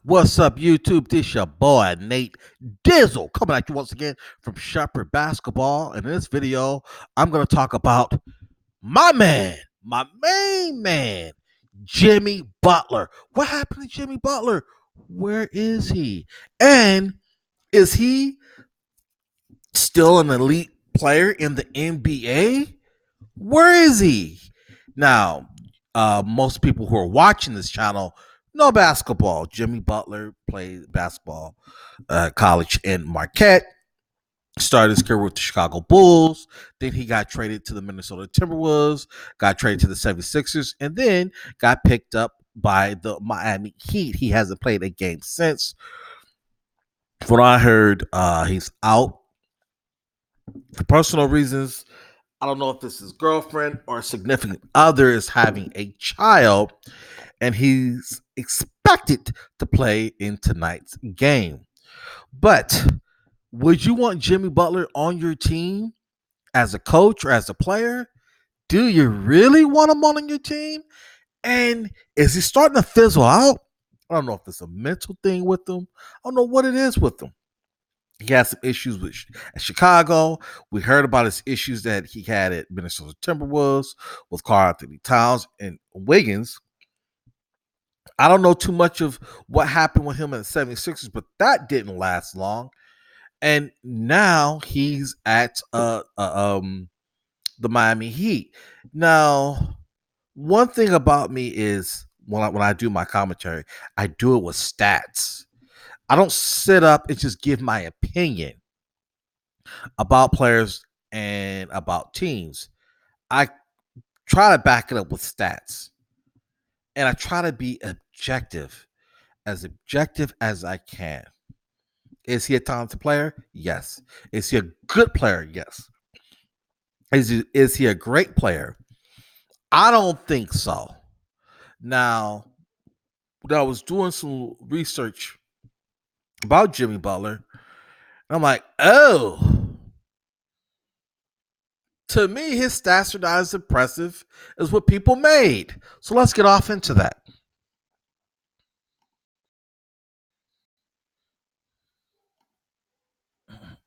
What's up, YouTube? This your boy Nate Dizzle coming at you once again from Shepherd Basketball. And in this video, I'm going to talk about my man, my main man, Jimmy Butler. What happened to Jimmy Butler? Where is he? And is he still an elite player in the NBA? Where is he? Now, most people who are watching this channel know basketball. Jimmy Butler played basketball college in Marquette, started his career with the Chicago Bulls. Then he got traded to the Minnesota Timberwolves, got traded to the 76ers, and then got picked up by the Miami Heat. He hasn't played a game since. From what I heard, he's out for personal reasons. I don't know if this is his girlfriend or significant other is having a child, and he's expected to play in tonight's game. But would you want Jimmy Butler on your team as a coach or as a player? Do you really want him on your team? And is he starting to fizzle out? I don't know if it's a mental thing with him. I don't know what it is with him. He has some issues with Chicago. We heard about his issues that he had at Minnesota Timberwolves with Karl-Anthony Towns and Wiggins. I don't know too much of what happened with him at the 76ers, but that didn't last long. And now he's at the Miami Heat. Now, one thing about me is when I do my commentary, I do it with stats. I don't sit up and just give my opinion about players and about teams. I try to back it up with stats. And I try to be objective as I can. Is he a talented player? Yes. Is he a good player? Yes. Is he a great player? I don't think so. Now, when I was doing some research about Jimmy Butler, I'm like, oh, to me, his stats are not as impressive as what people made. So let's get off into that.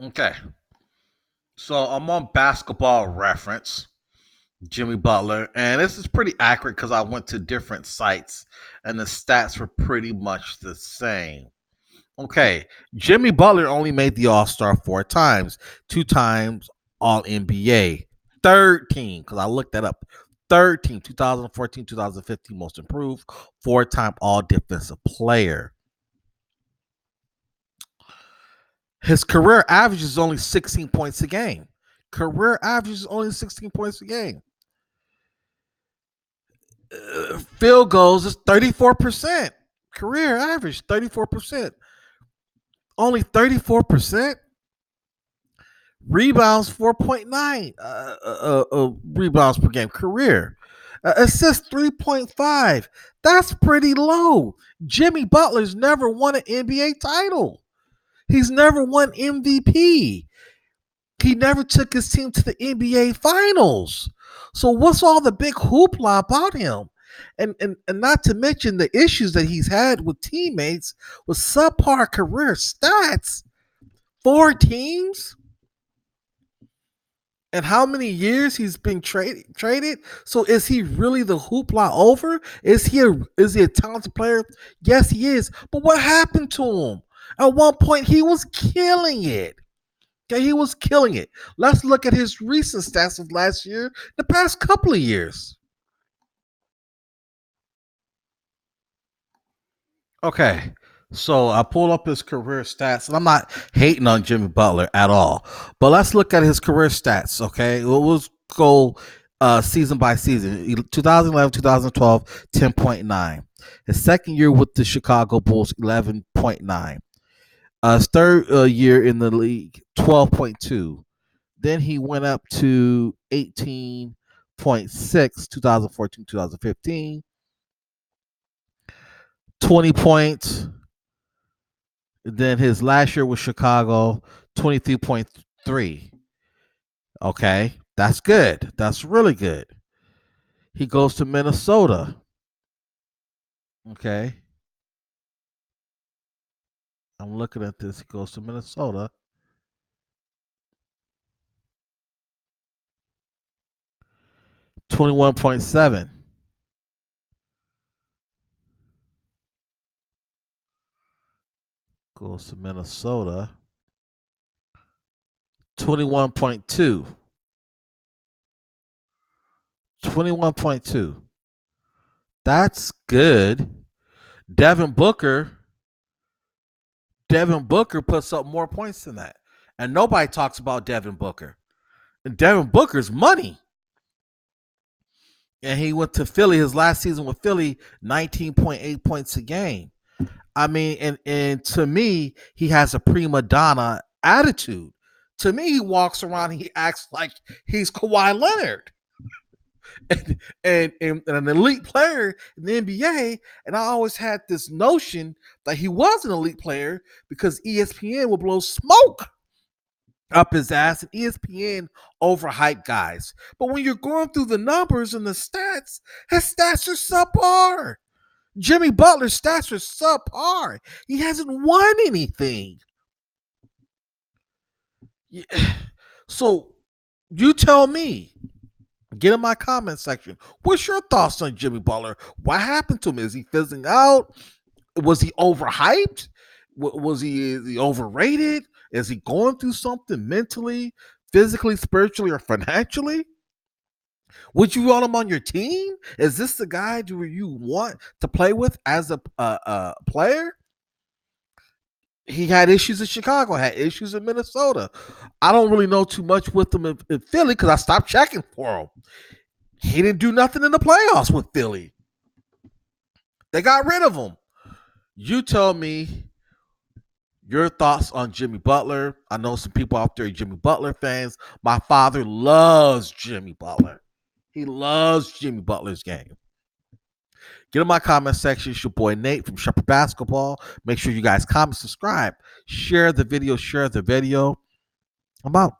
Okay. So I'm on basketball reference, Jimmy Butler, and this is pretty accurate because I went to different sites and the stats were pretty much the same. Okay, Jimmy Butler only made the All Star 4 times, 2 times All NBA, third team, because I looked that up. Third team, 2014, 2015, most improved, 4-time All Defensive Player. His career average is only 16 points a game. Career average is only 16 points a game. Field goals is 34%. Career average, 34%. Only 34%. Rebounds 4.9 rebounds per game. Career assists 3.5. That's pretty low. Jimmy Butler's never won an NBA title. He's never won MVP. He never took his team to the NBA finals. So what's all the big hoopla about him? And not to mention the issues that he's had with teammates with subpar career stats. 4 teams? And how many years he's been traded? So is he really the hoopla over? Is he a talented player? Yes, he is. But what happened to him? At one point, he was killing it. Okay, he was killing it. Let's look at his recent stats of last year, the past couple of years. Okay, so I pulled up his career stats, and I'm not hating on Jimmy Butler at all. But let's look at his career stats. Okay, we'll go season by season. 2011, 2012, 10.9. His second year with the Chicago Bulls, 11.9. His third year in the league, 12.2. Then he went up to 18.6, 2014, 2015. 20 points. Then his last year with Chicago, 23.3. Okay, that's good. That's really good. He goes to Minnesota. Okay. I'm looking at this. He goes to Minnesota. 21.7. Goes to Minnesota. 21.2. 21.2. That's good. Devin Booker. Devin Booker puts up more points than that. And nobody talks about Devin Booker. And Devin Booker's money. And he went to Philly his last season with Philly, 19.8 points a game. I mean, and to me, he has a prima donna attitude. To me, he walks around, he acts like he's Kawhi Leonard. And an elite player in the NBA. And I always had this notion that he was an elite player because ESPN would blow smoke up his ass, and ESPN overhyped guys. But when you're going through the numbers and the stats, his stats are subpar. Jimmy Butler's stats are subpar. He hasn't won anything. So you tell me. Get in my comment section. What's your thoughts on Jimmy Butler? What happened to him? Is he fizzing out? Was he overhyped? Is he overrated? Is he going through something mentally, physically, spiritually, or financially? Would you want him on your team? Is this the guy do you want to play with as a player? He had issues in Chicago, had issues in Minnesota. I don't really know too much with him in Philly because I stopped checking for him. He didn't do nothing in the playoffs with Philly. They got rid of him. You tell me your thoughts on Jimmy Butler. I know some people out there, Jimmy Butler fans. My father loves Jimmy Butler. He loves Jimmy Butler's game. Get in my comment section. It's your boy Nate from Shepherd Basketball. Make sure you guys comment, subscribe, share the video. I'm out.